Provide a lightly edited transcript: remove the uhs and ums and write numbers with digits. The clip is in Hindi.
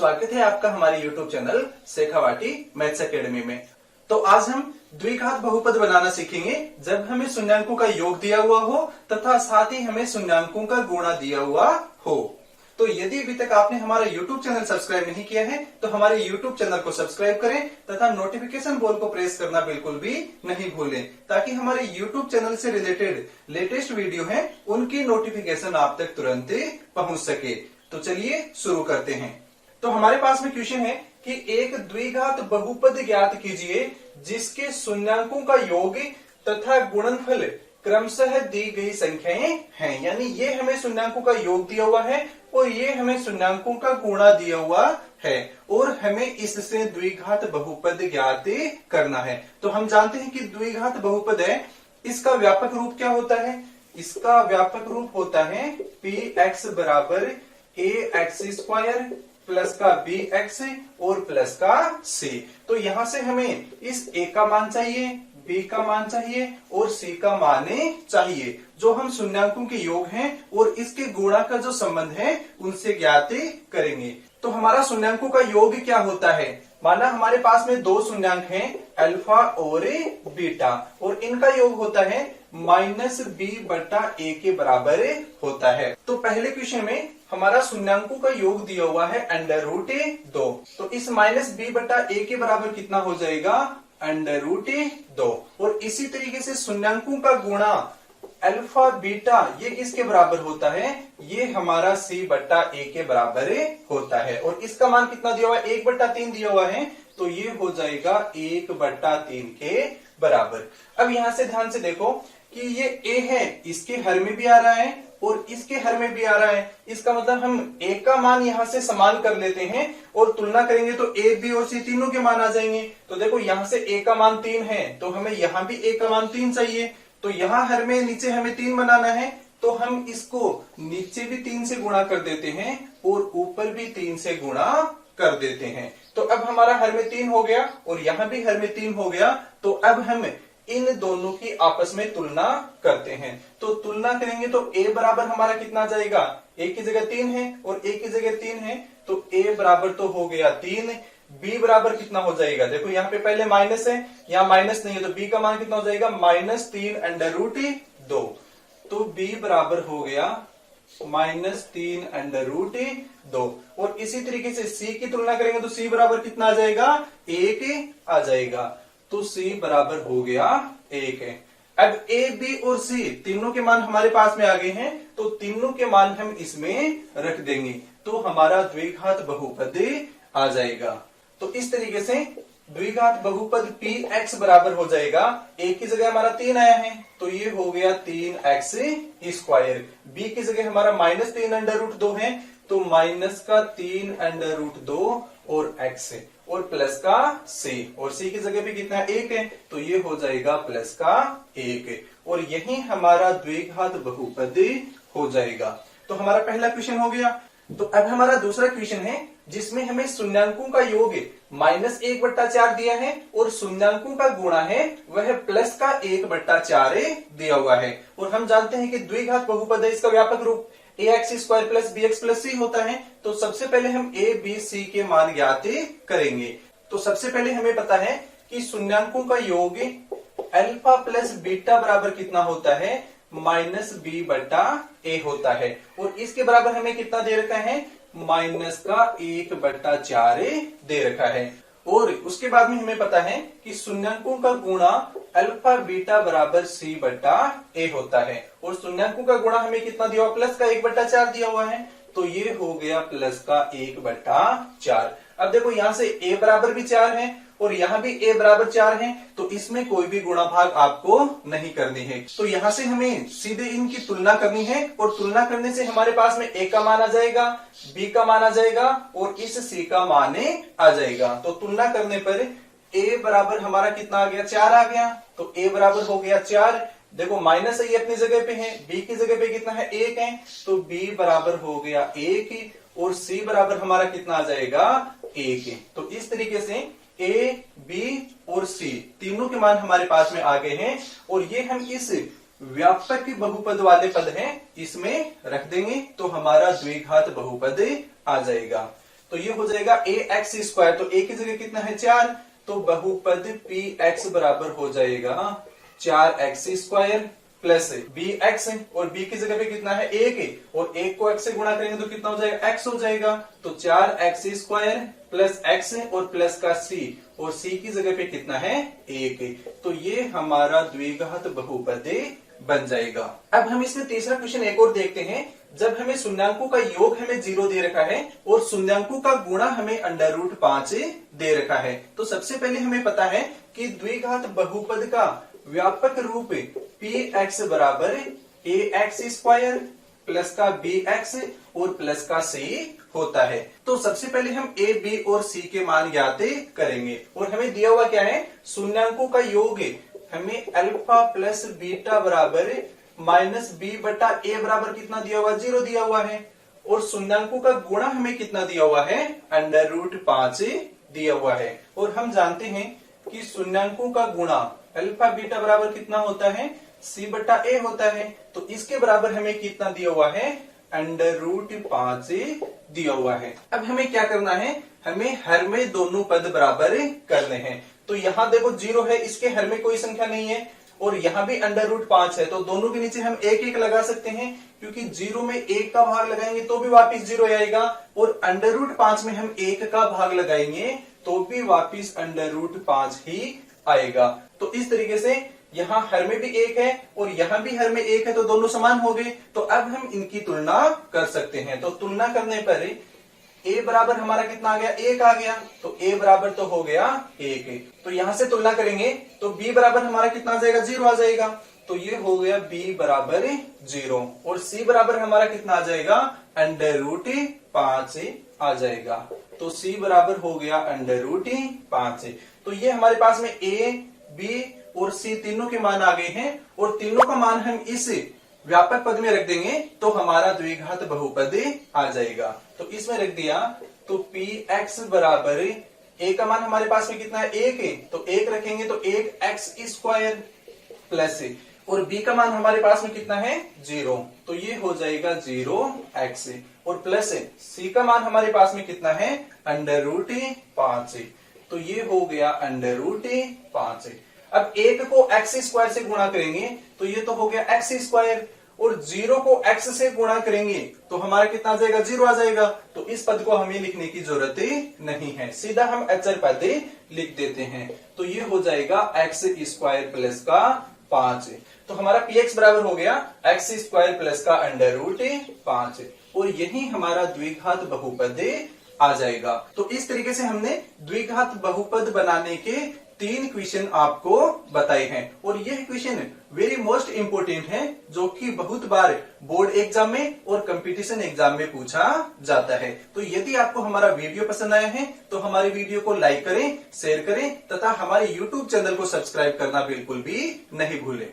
स्वागत है आपका हमारे YouTube channel Shekhawati maths academy में। तो आज हम द्विघात बहुपद बनाना सीखेंगे जब हमें शून्यांकों का योग दिया हुआ हो तथा साथ ही हमें शून्यांकों का गुणा दिया हुआ हो। तो यदि अभी तक आपने हमारा YouTube चैनल सब्सक्राइब नहीं किया है तो हमारे YouTube चैनल को सब्सक्राइब करें तथा नोटिफिकेशन बेल को प्रेस करना बिल्कुल भी नहीं भूलें, ताकि हमारे YouTube चैनल से रिलेटेड लेटेस्ट वीडियो है उनकी नोटिफिकेशन आप तक तुरंत पहुंच सके। तो चलिए शुरू करते हैं। तो हमारे पास में क्वेश्चन है कि एक द्विघात बहुपद ज्ञात कीजिए जिसके शून्यांकों का योग तथा गुणनफल क्रमशः दी गई संख्याएं हैं। यानी ये हमें शून्यांकों का योग दिया हुआ है और ये हमें शून्यांकों का गुणा दिया हुआ है और हमें इससे द्विघात बहुपद ज्ञात करना है। तो हम जानते हैं कि द्विघात बहुपद है, इसका व्यापक रूप क्या होता है? इसका व्यापक रूप होता है px बराबर ax² प्लस का bx और प्लस का c। तो यहां से हमें इस a का मान चाहिए, b का मान चाहिए और c का मान चाहिए, जो हम शून्यांकों के योग हैं और इसके गुणा का जो संबंध है उनसे ज्ञात करेंगे। तो हमारा शून्यांकों का योग क्या होता है? माना हमारे पास में दो शून्यांक हैं अल्फा और बीटा और इनका योग होता है -b/a के बराबर होता है। तो पहले क्वेश्चन में हमारा शून्यांकों का योग दिया हुआ है √2। तो इस -b/a के बराबर कितना हो जाएगा? √2। और इसी तरीके से शून्यांकों का गुणा अल्फा बीटा ये किसके बराबर होता है? ये हमारा c/a के बराबर होता है और इसका मान कितना दिया हुआ है? 1/3 दिया हुआ है, तो ये हो जाएगा 1/3 के बराबर। अब यहां से ध्यान से देखो कि ये a है, इसके हर में भी आ रहा है और इसके हर में भी आ रहा है। इसका मतलब हम a का मान यहां से समान कर लेते हैं और तुलना करेंगे तो a, b और c तीनों के मान आ जाएंगे। तो देखो यहां से a का मान 3 है तो हमें यहां भी a का मान 3 चाहिए। तो यहाँ हर में नीचे हमें 3 बनाना है तो हम इसको नीचे भी 3 से गुणा कर देते हैं और ऊपर भी 3 से गुणा कर देते हैं। तो अब हमारा हर में 3 हो गया और यहाँ भी हर में 3 हो गया। तो अब हम इन दोनों की आपस में तुलना करते हैं। तो तुलना करेंगे तो a बराबर हमारा कितना आ जाएगा? a की जगह 3 है और a की जगह 3 है तो a बराबर तो हो गया 3। b बराबर कितना हो जाएगा? देखो यहाँ पे पहले माइनस है, यहाँ माइनस नहीं है तो b का मान कितना हो जाएगा? -3√2। तो b बराबर हो गया -3√2। और इसी तरीके से c की तुलना करेंगे तो c बराबर कितना आ जाएगा? 1 आ जाएगा। तो c बराबर हो गया 1 है। अब a, b और c तीनों के मान हमारे पास में आ गए हैं तो तीनों के मान हम इसमें रख देंगे तो हमारा द्विघात बहुपद आ जाएगा। तो इस तरीके से द्विघात बहुपद px बराबर हो जाएगा, a की जगह हमारा 3 आया है तो ये हो गया 3x²। b की जगह हमारा -3√2 है तो -3√2 और x और प्लस का c और c की जगह भी कितना 1 है तो ये हो जाएगा प्लस का 1 और यही हमारा द्विघात बहुपद हो जाएगा। तो हमारा पहला क्वेश्चन हो गया। तो अब हमारा दूसरा क्वेश्चन है जिसमें हमें शून्यांकों का योग -1/4 दिया है और शून्यांकों का गुणा है वह प्लस का 1/4 दिया हुआ है। और हम जानते हैं कि द्विघात बहुपद है, इसका व्यापक रूप ax² plus bx plus c होता है। तो सबसे पहले हम a, b, c के मान ज्ञात करेंगे। तो सबसे पहले हमें पता है कि शून्यांकों का योग अल्फा प्लस बीटा बराबर कितना होता है? -b/a होता है और इसके बराबर हमें कितना दे रखा है? -1/4 दे रखा है। और उसके बाद में हमें पता है कि शून्यांकों का गुणा अल्फा बीटा बराबर c/a होता है और शून्यांकों का गुणा हमें कितना दिया हुआ? प्लस का 1/4 दिया हुआ है तो ये हो गया प्लस का 1/4। अब देखो यहाँ से a बराबर भी 4 है और यहाँ भी a बराबर 4 है तो इसमें कोई भी गुणा भाग आपको नहीं करनी है। तो यहाँ से हमें सीधे इनकी तुलना करनी है और तुलना करने से हमारे पास में a का मान आ जाएगा, b का मान आ जाएगा और इस c का मान आ जाएगा। तो तुलना करने पर a बराबर हमारा कितना आ गया? 4 आ गया। तो a बराबर हो गया 4। देखो माइनस ये अपनी जगह पे है, b की जगह पे कितना है? 1 है तो b बराबर हो गया 1 और c बराबर हमारा कितना आ जाएगा? 1। तो इस तरीके से a, b और c तीनों के मान हमारे पास में आ गए हैं और ये हम इस व्यापक बहुपद वाले पद हैं इसमें रख देंगे तो हमारा द्विघात बहुपद आ जाएगा। तो ये हो जाएगा ए एक्स स्क्वायर, तो ए की जगह कितना है 4, तो बहुपद पी एक्स बराबर हो जाएगा 4x square plus b x, और b की जगह पे कितना है 1, और 1 को x से गुणा करेंगे तो कितना हो जाएगा x हो जाएगा, तो 4x स्क्वायर प्लस x और प्लस का c, और c की जगह पे कितना है 1, तो ये हमारा द्विघात बहुपद बन जाएगा। अब हम इसमें तीसरा क्वेश्चन एक और देखते हैं। जब हमें शून्याङ्कों का योग हमें 0 दे रखा है और शून्याङ्कों का गुणा हमें √5 दे रखा है, तो सबसे पहले हमें पता है कि द्विघात बहुपद का व्यापक रूप पी एक्स बराबर ए एक्स स्क्वायर प्लस का बी एक्स और प्लस का सी होता है। तो सबसे पहले हम ए बी और सी के मान ज्ञात करेंगे, और हमें दिया हुआ क्या है, शून्याङ्कों का योग हमें अल्फा प्लस बीटा बराबर माइनस बी बटा ए बराबर कितना दिया हुआ 0 दिया हुआ है, और शून्याङ्कों का गुणा हमें कितना दिया हुआ है √5 दिया हुआ है। और हम जानते हैं कि शून्याङ्कों का गुणा अल्फा बीटा बराबर कितना होता है c बटा ए होता है, तो इसके बराबर हमें कितना दिया हुआ है √5 दिया हुआ है। अब हमें क्या करना है, हमें हर में दोनों पद बराबर करने हैं। तो यहाँ देखो 0 है, इसके हर में कोई संख्या नहीं है, और यहाँ भी √5 है, तो दोनों के नीचे हम 1 लगा सकते हैं, क्योंकि 0 में 1 का भाग लगाएंगे तो भी वापिस 0 आएगा, और √5 में हम 1 का भाग लगाएंगे तो भी वापिस √5 ही आएगा। तो इस तरीके से यहाँ हर में भी 1 है और यहाँ भी हर में 1 है, तो दोनों समान हो गए। तो अब हम इनकी तुलना कर सकते हैं। तो तुलना करने पर a बराबर हमारा कितना आ गया 1 आ गया, तो a बराबर तो हो गया 1। तो यहां से तुलना करेंगे तो b बराबर हमारा कितना आ जाएगा 0 आ जाएगा, तो ये हो गया b बराबर 0, और c बराबर हमारा कितना आ जाएगा √5 आ जाएगा, तो c बराबर हो गया √5। तो ये हमारे पास में a b और c तीनों के मान आ गए हैं, और तीनों का मान हम इस व्यापक पद में रख देंगे तो हमारा द्विघात बहुपद आ जाएगा। तो इसमें रख दिया, तो पी एक्स बराबर ए का मान हमारे पास में कितना है 1, तो 1 रखेंगे तो 1x स्क्वायर प्लस, और b का मान हमारे पास में कितना है 0, तो ये हो जाएगा 0x, और प्लस c का मान हमारे पास में कितना है √5, तो ये हो गया √5। अब 1 को x स्क्वायर से गुणा करेंगे तो ये तो हो गया x स्क्वायर, और 0 को x से गुणा करेंगे तो हमारा कितना आ जाएगा 0 आ जाएगा। तो इस पद को हमें लिखने की जरूरत नहीं है, सीधा हम अचर पद लिख देते हैं। तो ये हो जाएगा x स्क्वायर प्लस का 5, तो हमारा px बराबर हो गया x स्क्वायर प्लस का √5, और यही हमारा द्विघात बहुपद आ जाएगा। तो इस तरीके से हमने द्विघात बहुपद बनाने के 3 क्वेश्चन आपको बताए हैं, और यह क्वेश्चन वेरी मोस्ट इंपोर्टेंट है, जो कि बहुत बार बोर्ड एग्जाम में और कंपटीशन एग्जाम में पूछा जाता है। तो यदि आपको हमारा वीडियो पसंद आया है तो हमारे वीडियो को लाइक करें, शेयर करें, तथा हमारे यूट्यूब चैनल को सब्सक्राइब करना बिल्कुल भी नहीं भूलें।